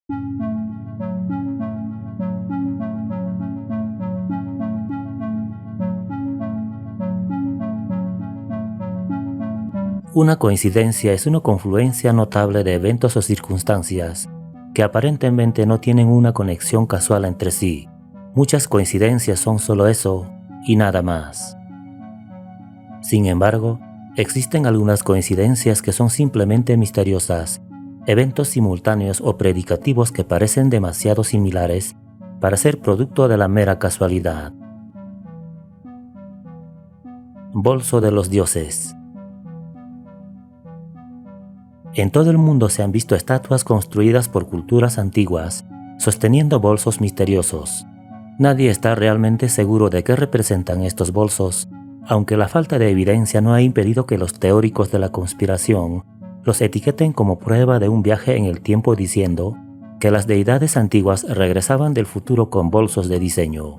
Una coincidencia es una confluencia notable de eventos o circunstancias que aparentemente no tienen una conexión casual entre sí. Muchas coincidencias son solo eso y nada más. Sin embargo, existen algunas coincidencias que son simplemente misteriosas, eventos simultáneos o predicativos que parecen demasiado similares para ser producto de la mera casualidad. Bolso de los dioses. En todo el mundo se han visto estatuas construidas por culturas antiguas, sosteniendo bolsos misteriosos. Nadie está realmente seguro de qué representan estos bolsos, aunque la falta de evidencia no ha impedido que los teóricos de la conspiración los etiqueten como prueba de un viaje en el tiempo diciendo que las deidades antiguas regresaban del futuro con bolsos de diseño.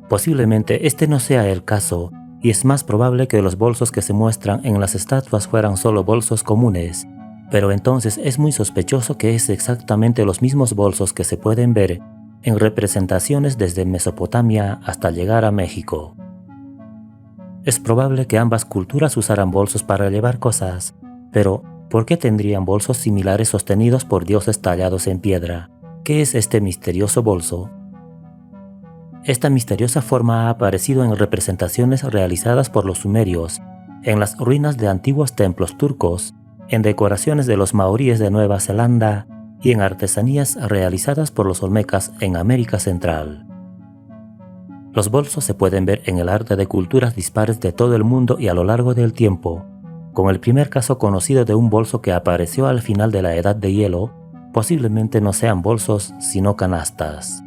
Posiblemente este no sea el caso, y es más probable que los bolsos que se muestran en las estatuas fueran solo bolsos comunes, pero entonces es muy sospechoso que es exactamente los mismos bolsos que se pueden ver en representaciones desde Mesopotamia hasta llegar a México. Es probable que ambas culturas usaran bolsos para llevar cosas, pero ¿por qué tendrían bolsos similares sostenidos por dioses tallados en piedra? ¿Qué es este misterioso bolso? Esta misteriosa forma ha aparecido en representaciones realizadas por los sumerios, en las ruinas de antiguos templos turcos, en decoraciones de los maoríes de Nueva Zelanda y en artesanías realizadas por los olmecas en América Central. Los bolsos se pueden ver en el arte de culturas dispares de todo el mundo y a lo largo del tiempo, con el primer caso conocido de un bolso que apareció al final de la Edad de Hielo. Posiblemente no sean bolsos sino canastas.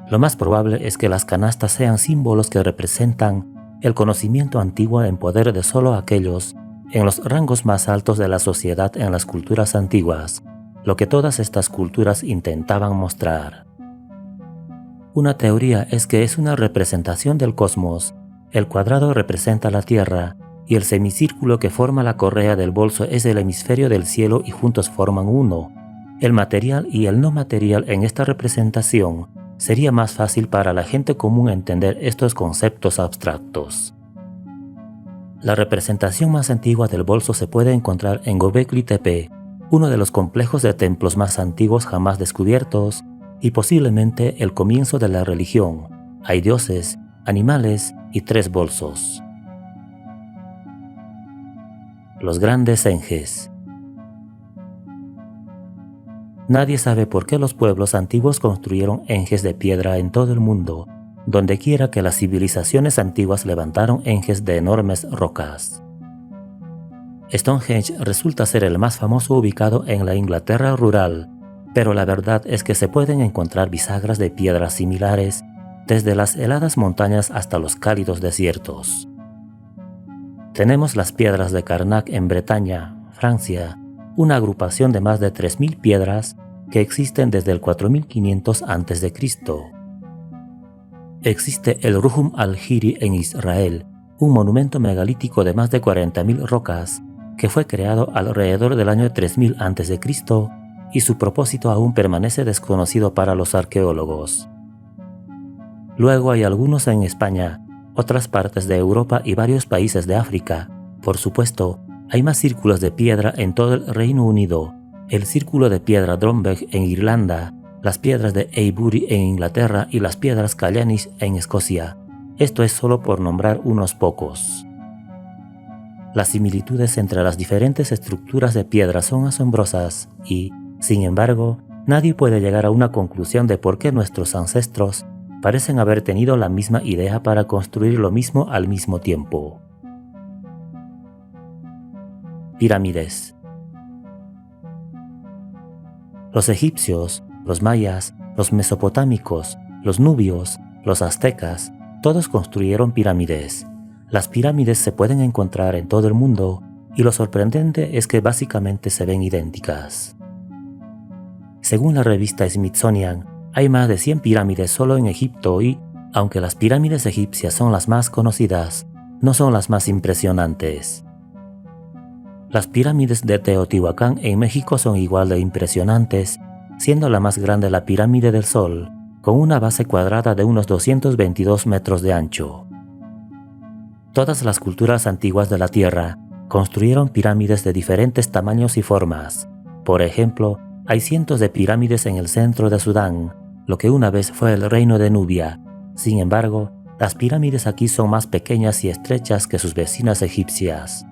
Lo más probable es que las canastas sean símbolos que representan el conocimiento antiguo en poder de solo aquellos en los rangos más altos de la sociedad en las culturas antiguas, lo que todas estas culturas intentaban mostrar. Una teoría es que es una representación del cosmos. El cuadrado representa la Tierra y el semicírculo que forma la correa del bolso es el hemisferio del cielo y juntos forman uno. El material y el no material en esta representación sería más fácil para la gente común entender estos conceptos abstractos. La representación más antigua del bolso se puede encontrar en Göbekli Tepe, uno de los complejos de templos más antiguos jamás descubiertos y posiblemente el comienzo de la religión. Hay dioses, animales y 3 bolsos. Los grandes enjes. Nadie sabe por qué los pueblos antiguos construyeron enjes de piedra en todo el mundo, donde quiera que las civilizaciones antiguas levantaron enjes de enormes rocas. Stonehenge resulta ser el más famoso ubicado en la Inglaterra rural, pero la verdad es que se pueden encontrar bisagras de piedras similares desde las heladas montañas hasta los cálidos desiertos. Tenemos las piedras de Carnac en Bretaña, Francia, una agrupación de más de 3000 piedras que existen desde el 4500 a.C. Existe el Ruhum al-Hiri en Israel, un monumento megalítico de más de 40.000 rocas que fue creado alrededor del año 3000 a.C. y su propósito aún permanece desconocido para los arqueólogos. Luego hay algunos en España, otras partes de Europa y varios países de África. Por supuesto, hay más círculos de piedra en todo el Reino Unido, el círculo de piedra Dromberg en Irlanda, las piedras de Avebury en Inglaterra y las piedras Callanis en Escocia. Esto es solo por nombrar unos pocos. Las similitudes entre las diferentes estructuras de piedra son asombrosas y, sin embargo, nadie puede llegar a una conclusión de por qué nuestros ancestros parecen haber tenido la misma idea para construir lo mismo al mismo tiempo. Pirámides. Los egipcios, los mayas, los mesopotámicos, los nubios, los aztecas, todos construyeron pirámides. Las pirámides se pueden encontrar en todo el mundo y lo sorprendente es que básicamente se ven idénticas. Según la revista Smithsonian, hay más de 100 pirámides solo en Egipto y, aunque las pirámides egipcias son las más conocidas, no son las más impresionantes. Las pirámides de Teotihuacán en México son igual de impresionantes, siendo la más grande la Pirámide del Sol, con una base cuadrada de unos 222 metros de ancho. Todas las culturas antiguas de la Tierra construyeron pirámides de diferentes tamaños y formas. Por ejemplo, hay cientos de pirámides en el centro de Sudán, lo que una vez fue el reino de Nubia. Sin embargo, las pirámides aquí son más pequeñas y estrechas que sus vecinas egipcias.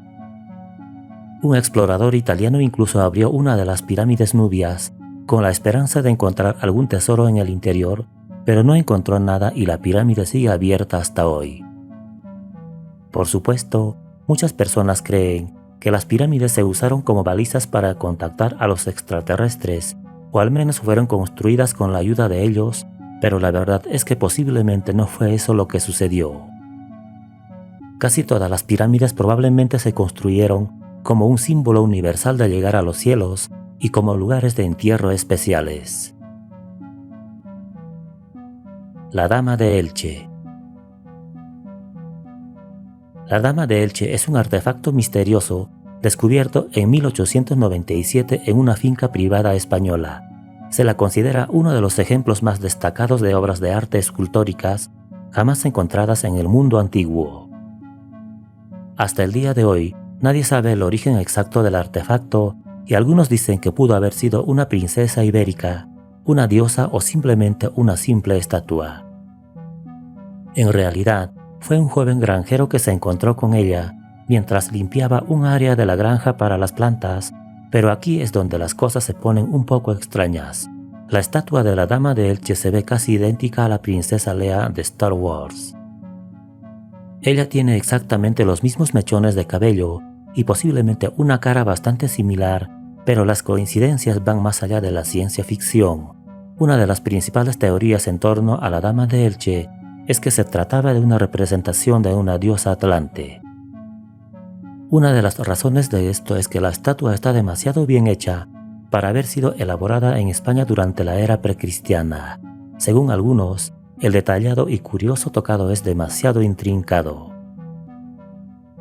Un explorador italiano incluso abrió una de las pirámides nubias, con la esperanza de encontrar algún tesoro en el interior, pero no encontró nada y la pirámide sigue abierta hasta hoy. Por supuesto, muchas personas creen que las pirámides se usaron como balizas para contactar a los extraterrestres, o al menos fueron construidas con la ayuda de ellos, pero la verdad es que posiblemente no fue eso lo que sucedió. Casi todas las pirámides probablemente se construyeron como un símbolo universal de llegar a los cielos y como lugares de entierro especiales. La Dama de Elche. La Dama de Elche es un artefacto misterioso descubierto en 1897 en una finca privada española. Se la considera uno de los ejemplos más destacados de obras de arte escultóricas jamás encontradas en el mundo antiguo. Hasta el día de hoy, nadie sabe el origen exacto del artefacto y algunos dicen que pudo haber sido una princesa ibérica, una diosa o simplemente una simple estatua. En realidad, fue un joven granjero que se encontró con ella mientras limpiaba un área de la granja para las plantas, pero aquí es donde las cosas se ponen un poco extrañas. La estatua de la Dama de Elche se ve casi idéntica a la princesa Leia de Star Wars. Ella tiene exactamente los mismos mechones de cabello y posiblemente una cara bastante similar, pero las coincidencias van más allá de la ciencia ficción. Una de las principales teorías en torno a la Dama de Elche es que se trataba de una representación de una diosa atlante. Una de las razones de esto es que la estatua está demasiado bien hecha para haber sido elaborada en España durante la era precristiana. Según algunos, el detallado y curioso tocado es demasiado intrincado.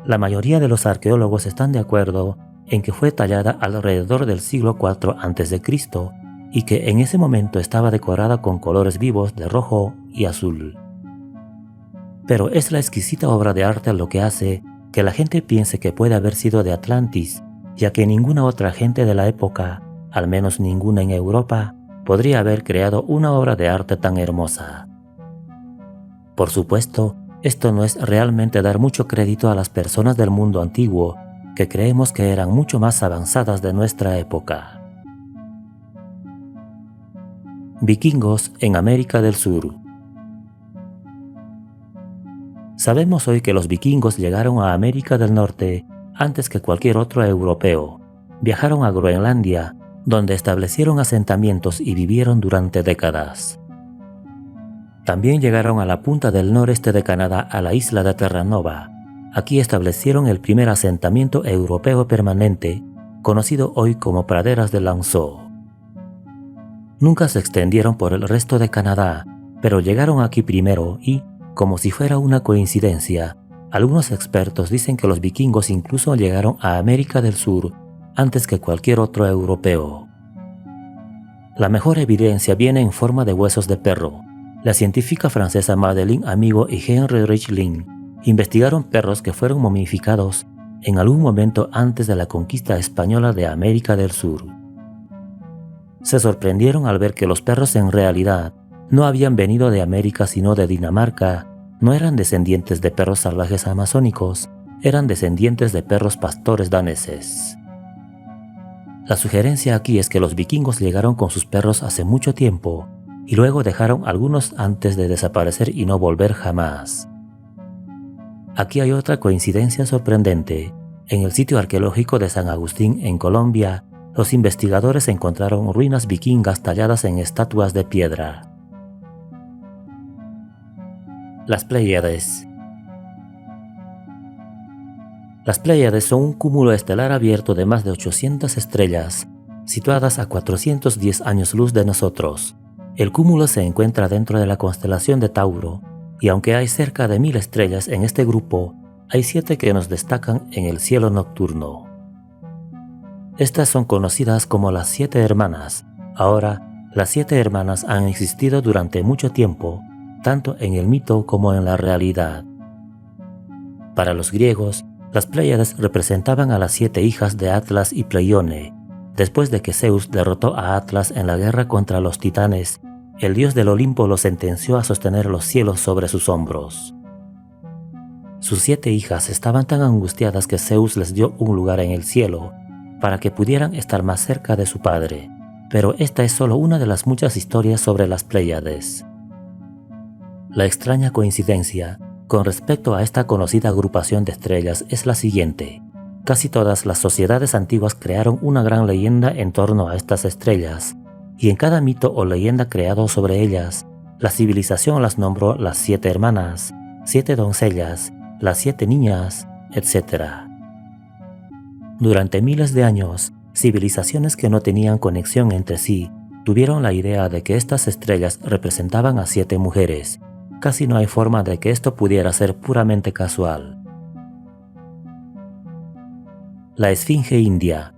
La mayoría de los arqueólogos están de acuerdo en que fue tallada alrededor del siglo IV a.C. y que en ese momento estaba decorada con colores vivos de rojo y azul. Pero es la exquisita obra de arte lo que hace que la gente piense que puede haber sido de Atlantis, ya que ninguna otra gente de la época, al menos ninguna en Europa, podría haber creado una obra de arte tan hermosa. Por supuesto, esto no es realmente dar mucho crédito a las personas del mundo antiguo, que creemos que eran mucho más avanzadas de nuestra época. Vikingos en América del Sur. Sabemos hoy que los vikingos llegaron a América del Norte antes que cualquier otro europeo. Viajaron a Groenlandia, donde establecieron asentamientos y vivieron durante décadas. También llegaron a la punta del noreste de Canadá, a la isla de Terranova. Aquí establecieron el primer asentamiento europeo permanente, conocido hoy como praderas de Lanzhou. Nunca se extendieron por el resto de Canadá, pero llegaron aquí primero y, como si fuera una coincidencia, algunos expertos dicen que los vikingos incluso llegaron a América del Sur antes que cualquier otro europeo. La mejor evidencia viene en forma de huesos de perro. La científica francesa Madeleine Amigo y Henry Richlin investigaron perros que fueron momificados en algún momento antes de la conquista española de América del Sur. Se sorprendieron al ver que los perros en realidad no habían venido de América sino de Dinamarca, no eran descendientes de perros salvajes amazónicos, eran descendientes de perros pastores daneses. La sugerencia aquí es que los vikingos llegaron con sus perros hace mucho tiempo y luego dejaron algunos antes de desaparecer y no volver jamás. Aquí hay otra coincidencia sorprendente. En el sitio arqueológico de San Agustín, en Colombia, los investigadores encontraron ruinas vikingas talladas en estatuas de piedra. Las Pléyades. Las Pléyades son un cúmulo estelar abierto de más de 800 estrellas, situadas a 410 años luz de nosotros. El cúmulo se encuentra dentro de la constelación de Tauro, y aunque hay cerca de 1000 estrellas en este grupo, hay 7 que nos destacan en el cielo nocturno. Estas son conocidas como las 7 hermanas. Ahora, las 7 hermanas han existido durante mucho tiempo, tanto en el mito como en la realidad. Para los griegos, las Pléyades representaban a las 7 hijas de Atlas y Pleione. Después de que Zeus derrotó a Atlas en la guerra contra los titanes, el dios del Olimpo lo sentenció a sostener los cielos sobre sus hombros. Sus 7 hijas estaban tan angustiadas que Zeus les dio un lugar en el cielo para que pudieran estar más cerca de su padre, pero esta es solo una de las muchas historias sobre las Pléyades. La extraña coincidencia con respecto a esta conocida agrupación de estrellas es la siguiente. Casi todas las sociedades antiguas crearon una gran leyenda en torno a estas estrellas, y en cada mito o leyenda creado sobre ellas, la civilización las nombró las 7 hermanas, 7 doncellas, las 7 niñas, etc. Durante miles de años, civilizaciones que no tenían conexión entre sí tuvieron la idea de que estas estrellas representaban a 7 mujeres. Casi no hay forma de que esto pudiera ser puramente casual. La Esfinge India.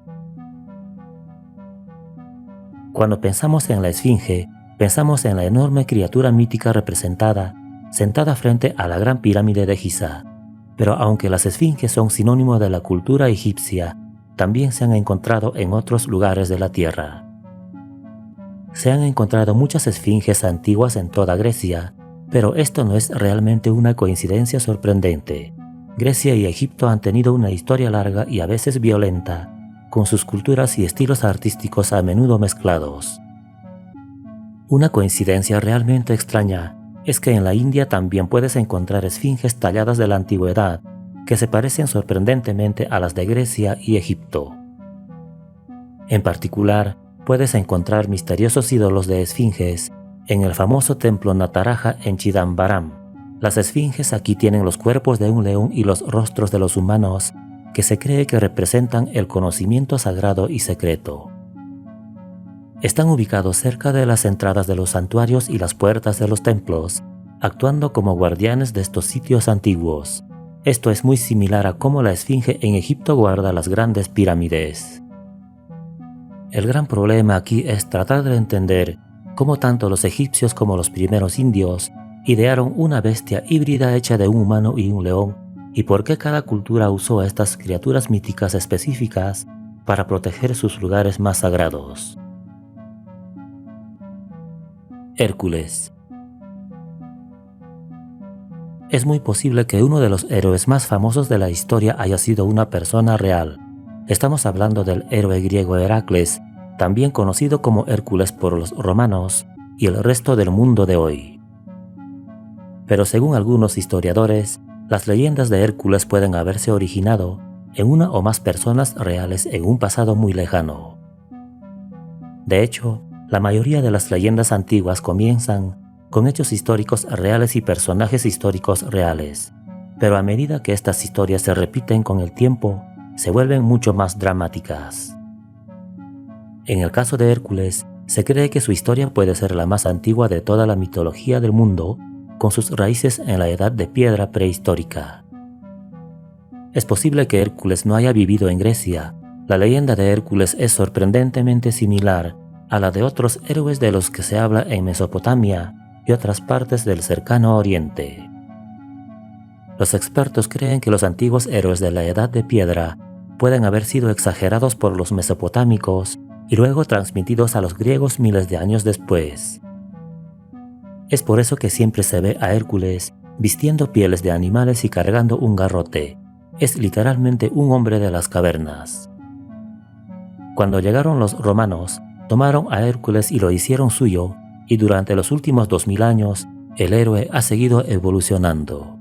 Cuando pensamos en la Esfinge, pensamos en la enorme criatura mítica representada, sentada frente a la gran pirámide de Giza. Pero aunque las esfinges son sinónimo de la cultura egipcia, también se han encontrado en otros lugares de la Tierra. Se han encontrado muchas esfinges antiguas en toda Grecia, pero esto no es realmente una coincidencia sorprendente. Grecia y Egipto han tenido una historia larga y a veces violenta, con sus culturas y estilos artísticos a menudo mezclados. Una coincidencia realmente extraña es que en la India también puedes encontrar esfinges talladas de la antigüedad, que se parecen sorprendentemente a las de Grecia y Egipto. En particular, puedes encontrar misteriosos ídolos de esfinges en el famoso templo Nataraja en Chidambaram. Las esfinges aquí tienen los cuerpos de un león y los rostros de los humanos, que se cree que representan el conocimiento sagrado y secreto. Están ubicados cerca de las entradas de los santuarios y las puertas de los templos, actuando como guardianes de estos sitios antiguos. Esto es muy similar a cómo la esfinge en Egipto guarda las grandes pirámides. El gran problema aquí es tratar de entender cómo tanto los egipcios como los primeros indios idearon una bestia híbrida hecha de un humano y un león, y por qué cada cultura usó a estas criaturas míticas específicas para proteger sus lugares más sagrados. Hércules. Es muy posible que uno de los héroes más famosos de la historia haya sido una persona real. Estamos hablando del héroe griego Heracles, también conocido como Hércules por los romanos y el resto del mundo de hoy. Pero según algunos historiadores, las leyendas de Hércules pueden haberse originado en una o más personas reales en un pasado muy lejano. De hecho, la mayoría de las leyendas antiguas comienzan con hechos históricos reales y personajes históricos reales, pero a medida que estas historias se repiten con el tiempo, se vuelven mucho más dramáticas. En el caso de Hércules, se cree que su historia puede ser la más antigua de toda la mitología del mundo, con sus raíces en la edad de piedra prehistórica. Es posible que Hércules no haya vivido en Grecia. La leyenda de Hércules es sorprendentemente similar a la de otros héroes de los que se habla en Mesopotamia y otras partes del cercano Oriente. Los expertos creen que los antiguos héroes de la Edad de Piedra pueden haber sido exagerados por los mesopotámicos y luego transmitidos a los griegos miles de años después. Es por eso que siempre se ve a Hércules vistiendo pieles de animales y cargando un garrote. Es literalmente un hombre de las cavernas. Cuando llegaron los romanos, tomaron a Hércules y lo hicieron suyo, y durante los últimos 2000 años, el héroe ha seguido evolucionando.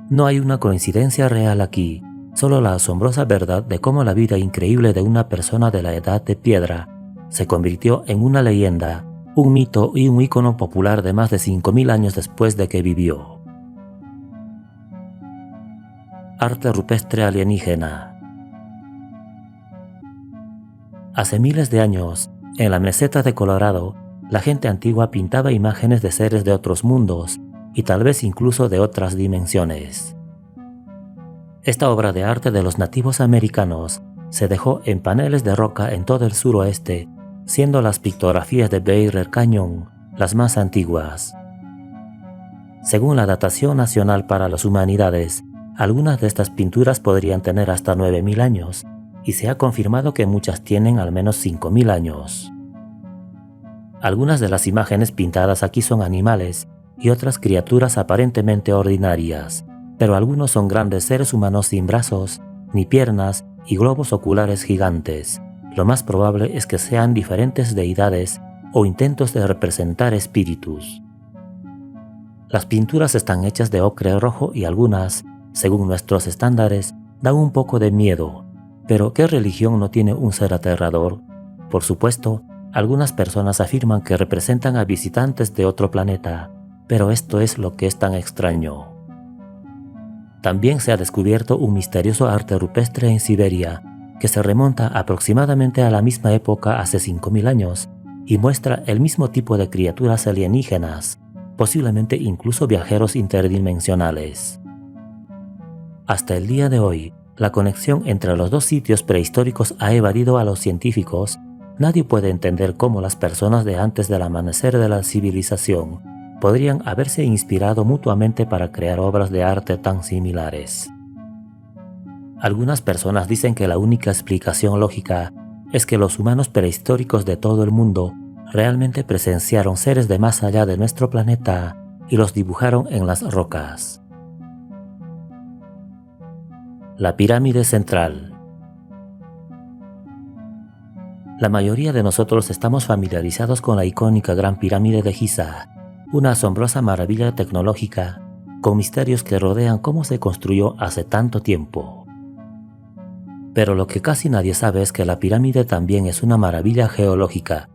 No hay una coincidencia real aquí, solo la asombrosa verdad de cómo la vida increíble de una persona de la Edad de Piedra se convirtió en una leyenda, un mito y un ícono popular de más de 5000 años después de que vivió. Arte rupestre alienígena. Hace miles de años, en la meseta de Colorado, la gente antigua pintaba imágenes de seres de otros mundos y tal vez incluso de otras dimensiones. Esta obra de arte de los nativos americanos se dejó en paneles de roca en todo el suroeste, siendo las pictografías de Beira Cañón las más antiguas. Según la datación nacional para las humanidades, algunas de estas pinturas podrían tener hasta 9.000 años, y se ha confirmado que muchas tienen al menos 5.000 años. Algunas de las imágenes pintadas aquí son animales y otras criaturas aparentemente ordinarias, pero algunos son grandes seres humanos sin brazos, ni piernas y globos oculares gigantes. Lo más probable es que sean diferentes deidades o intentos de representar espíritus. Las pinturas están hechas de ocre rojo y algunas, según nuestros estándares, dan un poco de miedo. Pero ¿qué religión no tiene un ser aterrador? Por supuesto, algunas personas afirman que representan a visitantes de otro planeta, pero esto es lo que es tan extraño. También se ha descubierto un misterioso arte rupestre en Siberia, que se remonta aproximadamente a la misma época hace 5.000 años y muestra el mismo tipo de criaturas alienígenas, posiblemente incluso viajeros interdimensionales. Hasta el día de hoy, la conexión entre los dos sitios prehistóricos ha evadido a los científicos. Nadie puede entender cómo las personas de antes del amanecer de la civilización podrían haberse inspirado mutuamente para crear obras de arte tan similares. Algunas personas dicen que la única explicación lógica es que los humanos prehistóricos de todo el mundo realmente presenciaron seres de más allá de nuestro planeta y los dibujaron en las rocas. La pirámide central. La mayoría de nosotros estamos familiarizados con la icónica Gran Pirámide de Giza, una asombrosa maravilla tecnológica con misterios que rodean cómo se construyó hace tanto tiempo. Pero lo que casi nadie sabe es que la pirámide también es una maravilla geológica.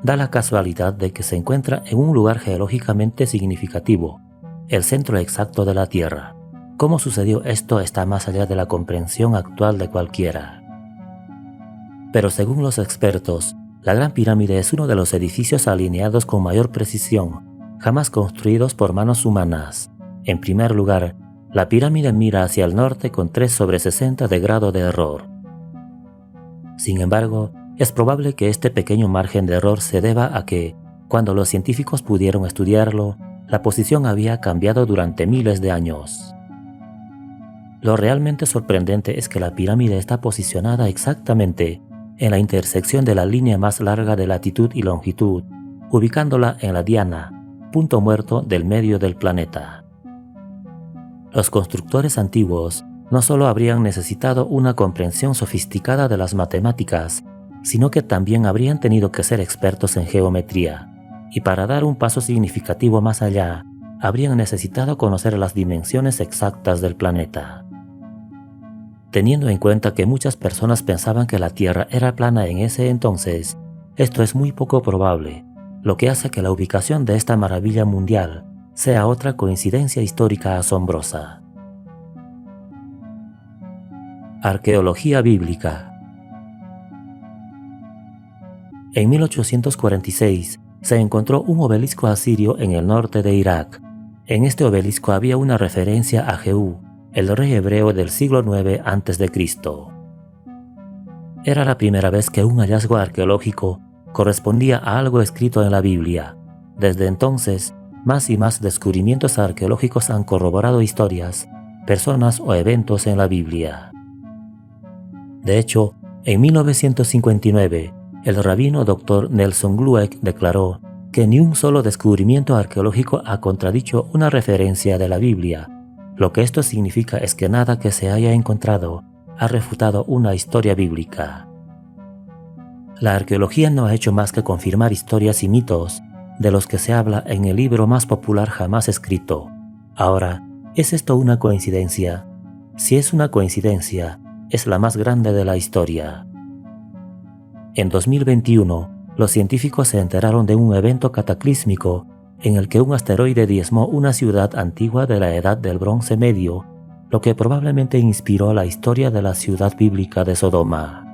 Da la casualidad de que se encuentra en un lugar geológicamente significativo, el centro exacto de la Tierra. Cómo sucedió esto está más allá de la comprensión actual de cualquiera. Pero según los expertos, la Gran Pirámide es uno de los edificios alineados con mayor precisión, jamás construidos por manos humanas. En primer lugar, la pirámide mira hacia el norte con 3 sobre 60 de grado de error. Sin embargo, es probable que este pequeño margen de error se deba a que, cuando los científicos pudieron estudiarlo, la posición había cambiado durante miles de años. Lo realmente sorprendente es que la pirámide está posicionada exactamente en la intersección de la línea más larga de latitud y longitud, ubicándola en la diana, punto muerto del medio del planeta. Los constructores antiguos no solo habrían necesitado una comprensión sofisticada de las matemáticas, sino que también habrían tenido que ser expertos en geometría, y para dar un paso significativo más allá, habrían necesitado conocer las dimensiones exactas del planeta. Teniendo en cuenta que muchas personas pensaban que la Tierra era plana en ese entonces, esto es muy poco probable, lo que hace que la ubicación de esta maravilla mundial sea otra coincidencia histórica asombrosa. Arqueología bíblica. En 1846 se encontró un obelisco asirio en el norte de Irak. En este obelisco había una referencia a Jehú, el rey hebreo del siglo IX a.C. Era la primera vez que un hallazgo arqueológico correspondía a algo escrito en la Biblia. Desde entonces, más y más descubrimientos arqueológicos han corroborado historias, personas o eventos en la Biblia. De hecho, en 1959, el rabino Dr. Nelson Glueck declaró que ni un solo descubrimiento arqueológico ha contradicho una referencia de la Biblia. Lo que esto significa es que nada que se haya encontrado ha refutado una historia bíblica. La arqueología no ha hecho más que confirmar historias y mitos de los que se habla en el libro más popular jamás escrito. Ahora, ¿es esto una coincidencia? Si es una coincidencia, es la más grande de la historia. En 2021, los científicos se enteraron de un evento cataclísmico en el que un asteroide diezmó una ciudad antigua de la Edad del Bronce Medio, lo que probablemente inspiró la historia de la ciudad bíblica de Sodoma.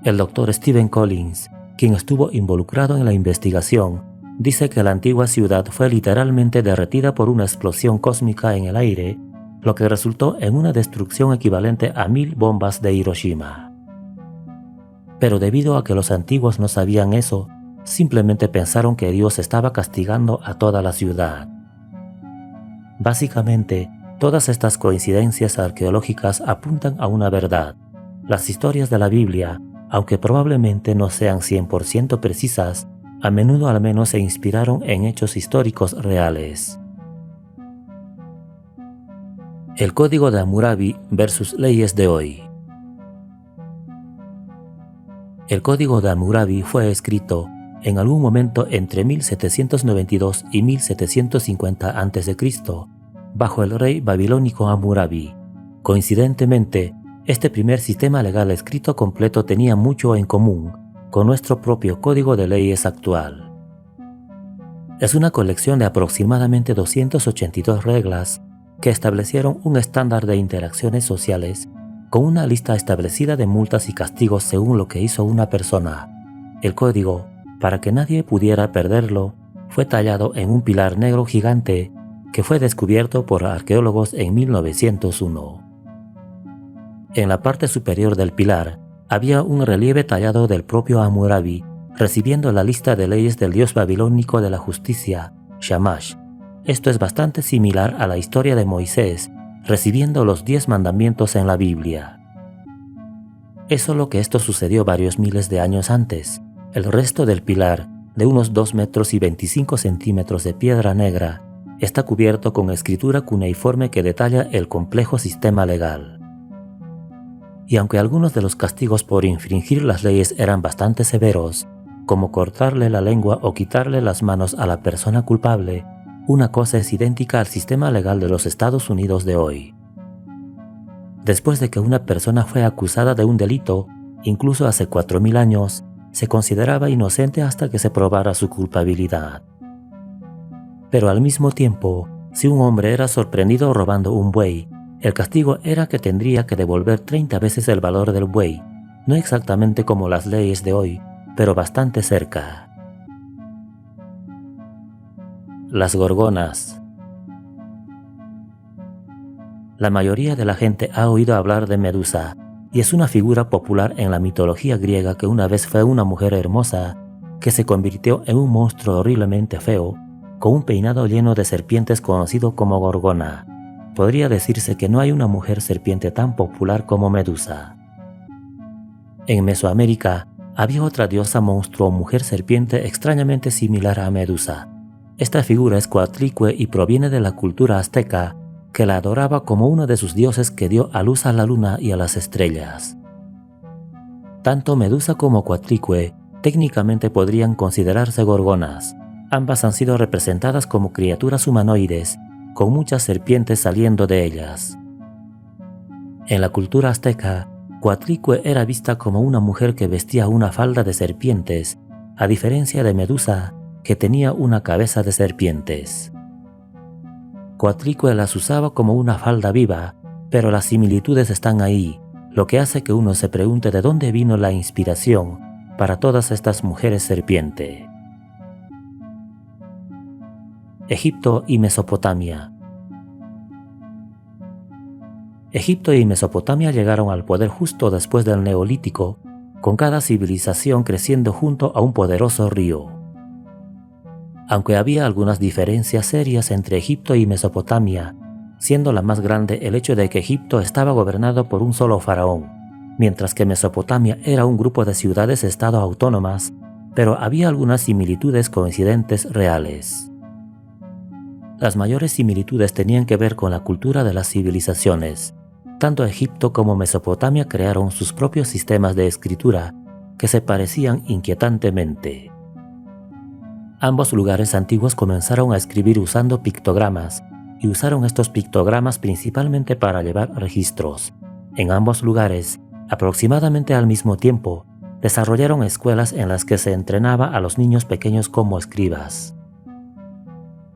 El Dr. Stephen Collins, quien estuvo involucrado en la investigación, dice que la antigua ciudad fue literalmente derretida por una explosión cósmica en el aire lo que resultó en una destrucción equivalente a 1000 bombas de Hiroshima. Pero debido a que los antiguos no sabían eso, simplemente pensaron que Dios estaba castigando a toda la ciudad. Básicamente, todas estas coincidencias arqueológicas apuntan a una verdad. Las historias de la Biblia, aunque probablemente no sean 100% precisas, a menudo al menos se inspiraron en hechos históricos reales. El Código de Hammurabi versus leyes de hoy. El Código de Hammurabi fue escrito en algún momento entre 1792 y 1750 a.C., bajo el rey babilónico Hammurabi. Coincidentemente, este primer sistema legal escrito completo tenía mucho en común con nuestro propio Código de Leyes actual. Es una colección de aproximadamente 282 reglas que establecieron un estándar de interacciones sociales con una lista establecida de multas y castigos según lo que hizo una persona. El código, para que nadie pudiera perderlo, fue tallado en un pilar negro gigante que fue descubierto por arqueólogos en 1901. En la parte superior del pilar había un relieve tallado del propio Hammurabi, recibiendo la lista de leyes del dios babilónico de la justicia, Shamash. Esto es bastante similar a la historia de Moisés, recibiendo los 10 mandamientos en la Biblia. Es solo que esto sucedió varios miles de años antes. El resto del pilar, de unos 2 metros y 25 centímetros de piedra negra, está cubierto con escritura cuneiforme que detalla el complejo sistema legal. Y aunque algunos de los castigos por infringir las leyes eran bastante severos, como cortarle la lengua o quitarle las manos a la persona culpable, una cosa es idéntica al sistema legal de los Estados Unidos de hoy. Después de que una persona fue acusada de un delito, incluso hace 4000 años, se consideraba inocente hasta que se probara su culpabilidad. Pero al mismo tiempo, si un hombre era sorprendido robando un buey, el castigo era que tendría que devolver 30 veces el valor del buey, no exactamente como las leyes de hoy, pero bastante cerca. Las gorgonas. La mayoría de la gente ha oído hablar de Medusa, y es una figura popular en la mitología griega que una vez fue una mujer hermosa que se convirtió en un monstruo horriblemente feo, con un peinado lleno de serpientes conocido como Gorgona. Podría decirse que no hay una mujer serpiente tan popular como Medusa. En Mesoamérica había otra diosa monstruo o mujer serpiente extrañamente similar a Medusa. Esta figura es Coatlicue y proviene de la cultura azteca, que la adoraba como uno de sus dioses que dio a luz a la luna y a las estrellas. Tanto Medusa como Coatlicue técnicamente podrían considerarse gorgonas. Ambas han sido representadas como criaturas humanoides, con muchas serpientes saliendo de ellas. En la cultura azteca, Coatlicue era vista como una mujer que vestía una falda de serpientes, a diferencia de Medusa, que tenía una cabeza de serpientes. Coatlicue las usaba como una falda viva, pero las similitudes están ahí, lo que hace que uno se pregunte de dónde vino la inspiración para todas estas mujeres serpiente. Egipto y Mesopotamia. Egipto y Mesopotamia llegaron al poder justo después del Neolítico, con cada civilización creciendo junto a un poderoso río. Aunque había algunas diferencias serias entre Egipto y Mesopotamia, siendo la más grande el hecho de que Egipto estaba gobernado por un solo faraón, mientras que Mesopotamia era un grupo de ciudades-estado autónomas, pero había algunas similitudes coincidentes reales. Las mayores similitudes tenían que ver con la cultura de las civilizaciones. Tanto Egipto como Mesopotamia crearon sus propios sistemas de escritura que se parecían inquietantemente. Ambos lugares antiguos comenzaron a escribir usando pictogramas, y usaron estos pictogramas principalmente para llevar registros. En ambos lugares, aproximadamente al mismo tiempo, desarrollaron escuelas en las que se entrenaba a los niños pequeños como escribas.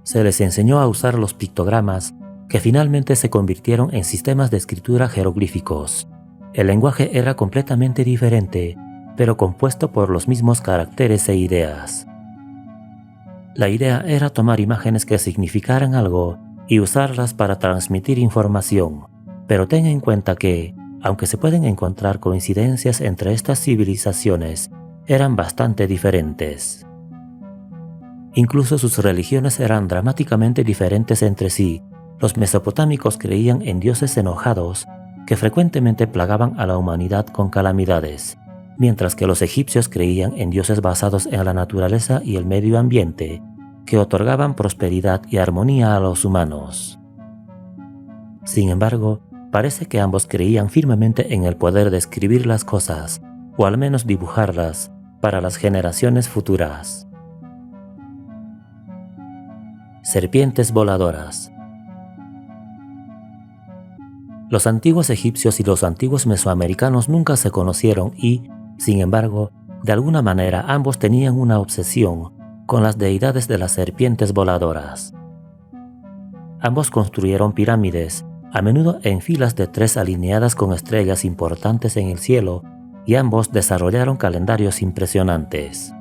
Se les enseñó a usar los pictogramas, que finalmente se convirtieron en sistemas de escritura jeroglíficos. El lenguaje era completamente diferente, pero compuesto por los mismos caracteres e ideas. La idea era tomar imágenes que significaran algo y usarlas para transmitir información, pero ten en cuenta que, aunque se pueden encontrar coincidencias entre estas civilizaciones, eran bastante diferentes. Incluso sus religiones eran dramáticamente diferentes entre sí. Los mesopotámicos creían en dioses enojados que frecuentemente plagaban a la humanidad con calamidades, mientras que los egipcios creían en dioses basados en la naturaleza y el medio ambiente, que otorgaban prosperidad y armonía a los humanos. Sin embargo, parece que ambos creían firmemente en el poder de escribir las cosas, o al menos dibujarlas, para las generaciones futuras. Serpientes voladoras. Los antiguos egipcios y los antiguos mesoamericanos nunca se conocieron y, sin embargo, de alguna manera ambos tenían una obsesión con las deidades de las serpientes voladoras. Ambos construyeron pirámides, a menudo en filas de 3 alineadas con estrellas importantes en el cielo, y ambos desarrollaron calendarios impresionantes.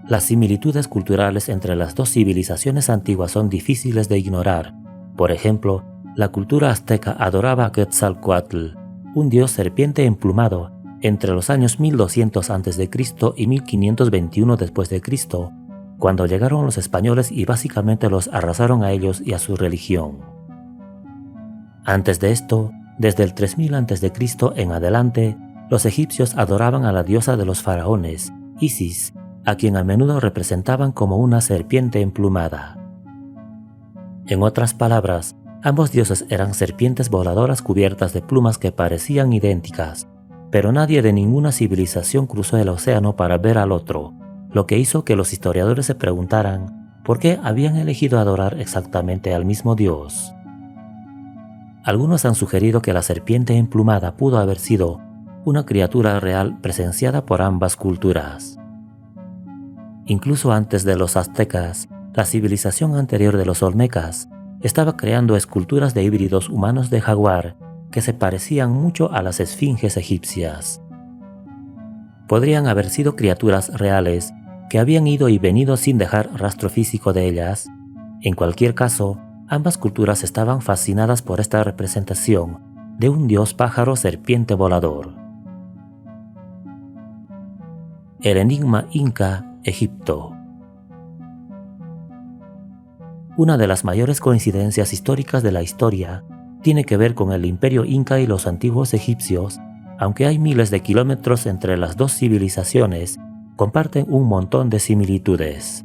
Las similitudes culturales entre las dos civilizaciones antiguas son difíciles de ignorar. Por ejemplo, la cultura azteca adoraba a Quetzalcóatl, un dios serpiente emplumado, entre los años 1200 a.C. y 1521 después de Cristo, cuando llegaron los españoles y básicamente los arrasaron a ellos y a su religión. Antes de esto, desde el 3000 a.C. en adelante, los egipcios adoraban a la diosa de los faraones, Isis, a quien a menudo representaban como una serpiente emplumada. En otras palabras, ambos dioses eran serpientes voladoras cubiertas de plumas que parecían idénticas, pero nadie de ninguna civilización cruzó el océano para ver al otro, lo que hizo que los historiadores se preguntaran por qué habían elegido adorar exactamente al mismo dios. Algunos han sugerido que la serpiente emplumada pudo haber sido una criatura real presenciada por ambas culturas. Incluso antes de los aztecas, la civilización anterior de los olmecas estaba creando esculturas de híbridos humanos de jaguar que se parecían mucho a las esfinges egipcias. Podrían haber sido criaturas reales que habían ido y venido sin dejar rastro físico de ellas. En cualquier caso, ambas culturas estaban fascinadas por esta representación de un dios pájaro serpiente volador. El enigma inca, Egipto. Una de las mayores coincidencias históricas de la historia tiene que ver con el imperio inca y los antiguos egipcios. Aunque hay miles de kilómetros entre las dos civilizaciones, comparten un montón de similitudes.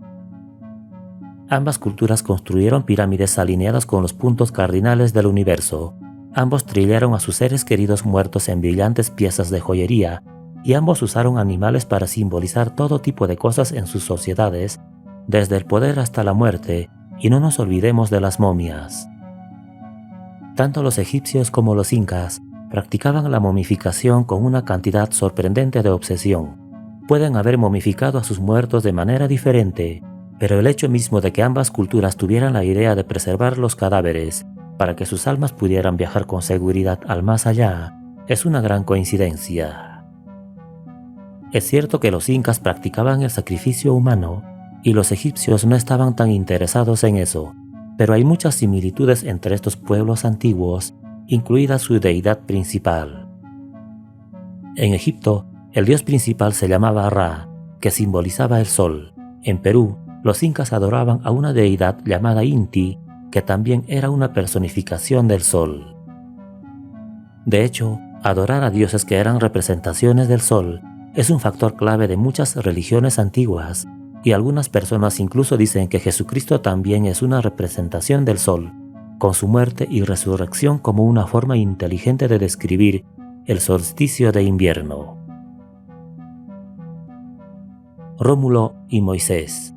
Ambas culturas construyeron pirámides alineadas con los puntos cardinales del universo. Ambos trillaron a sus seres queridos muertos en brillantes piezas de joyería, y ambos usaron animales para simbolizar todo tipo de cosas en sus sociedades, desde el poder hasta la muerte, y no nos olvidemos de las momias. Tanto los egipcios como los incas practicaban la momificación con una cantidad sorprendente de obsesión. Pueden haber momificado a sus muertos de manera diferente, pero el hecho mismo de que ambas culturas tuvieran la idea de preservar los cadáveres para que sus almas pudieran viajar con seguridad al más allá es una gran coincidencia. Es cierto que los incas practicaban el sacrificio humano y los egipcios no estaban tan interesados en eso, pero hay muchas similitudes entre estos pueblos antiguos, incluida su deidad principal. En Egipto, el dios principal se llamaba Ra, que simbolizaba el sol. En Perú, los incas adoraban a una deidad llamada Inti, que también era una personificación del sol. De hecho, adorar a dioses que eran representaciones del sol es un factor clave de muchas religiones antiguas, y algunas personas incluso dicen que Jesucristo también es una representación del sol, con su muerte y resurrección como una forma inteligente de describir el solsticio de invierno. Rómulo y Moisés.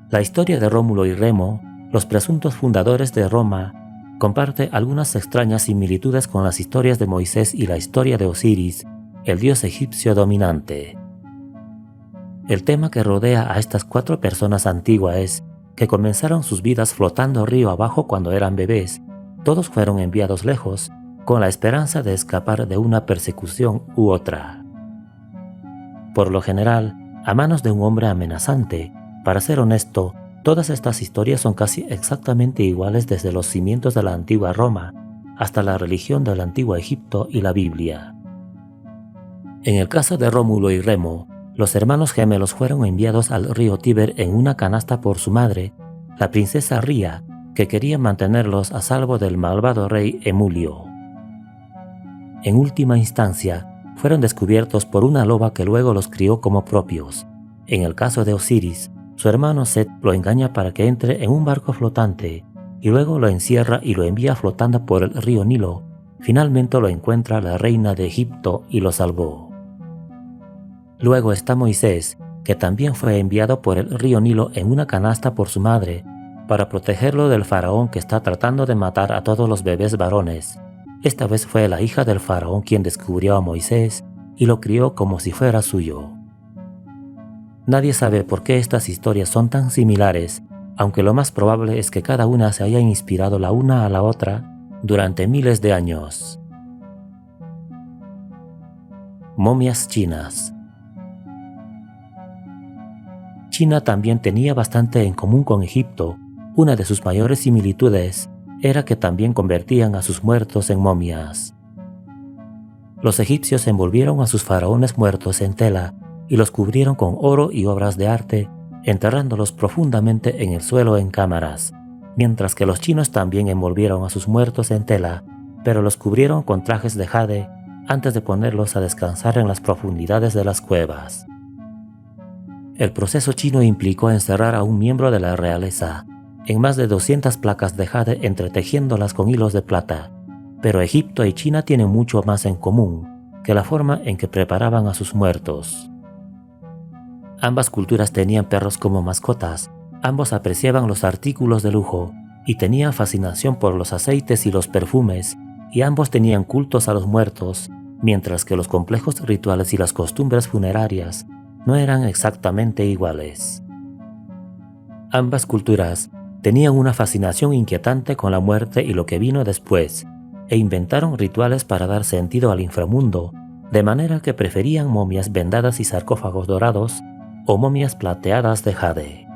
La historia de Rómulo y Remo, los presuntos fundadores de Roma, comparte algunas extrañas similitudes con las historias de Moisés y la historia de Osiris, el dios egipcio dominante. El tema que rodea a estas 4 personas antiguas es que comenzaron sus vidas flotando río abajo cuando eran bebés. Todos fueron enviados lejos, con la esperanza de escapar de una persecución u otra. Por lo general, a manos de un hombre amenazante. Para ser honesto, Todas estas historias son casi exactamente iguales desde los cimientos de la antigua Roma hasta la religión del antiguo Egipto y la Biblia. En el caso de Rómulo y Remo, los hermanos gemelos fueron enviados al río Tíber en una canasta por su madre, la princesa Ría, que quería mantenerlos a salvo del malvado rey Emulio. En última instancia, fueron descubiertos por una loba que luego los crió como propios. En el caso de Osiris, su hermano Set lo engaña para que entre en un barco flotante y luego lo encierra y lo envía flotando por el río Nilo. Finalmente lo encuentra la reina de Egipto y lo salvó. Luego está Moisés, que también fue enviado por el río Nilo en una canasta por su madre, para protegerlo del faraón que está tratando de matar a todos los bebés varones. Esta vez fue la hija del faraón quien descubrió a Moisés y lo crió como si fuera suyo. Nadie sabe por qué estas historias son tan similares, aunque lo más probable es que cada una se haya inspirado la una a la otra durante miles de años. Momias chinas. China también tenía bastante en común con Egipto. Una de sus mayores similitudes era que también convertían a sus muertos en momias. Los egipcios envolvieron a sus faraones muertos en tela y los cubrieron con oro y obras de arte, enterrándolos profundamente en el suelo en cámaras, mientras que los chinos también envolvieron a sus muertos en tela, pero los cubrieron con trajes de jade antes de ponerlos a descansar en las profundidades de las cuevas. El proceso chino implicó encerrar a un miembro de la realeza en más de 200 placas de jade entretejiéndolas con hilos de plata, pero Egipto y China tienen mucho más en común que la forma en que preparaban a sus muertos. Ambas culturas tenían perros como mascotas, ambos apreciaban los artículos de lujo y tenían fascinación por los aceites y los perfumes, y ambos tenían cultos a los muertos, mientras que los complejos rituales y las costumbres funerarias no eran exactamente iguales. Ambas culturas tenían una fascinación inquietante con la muerte y lo que vino después, e inventaron rituales para dar sentido al inframundo, de manera que preferían momias vendadas y sarcófagos dorados o momias plateadas de jade.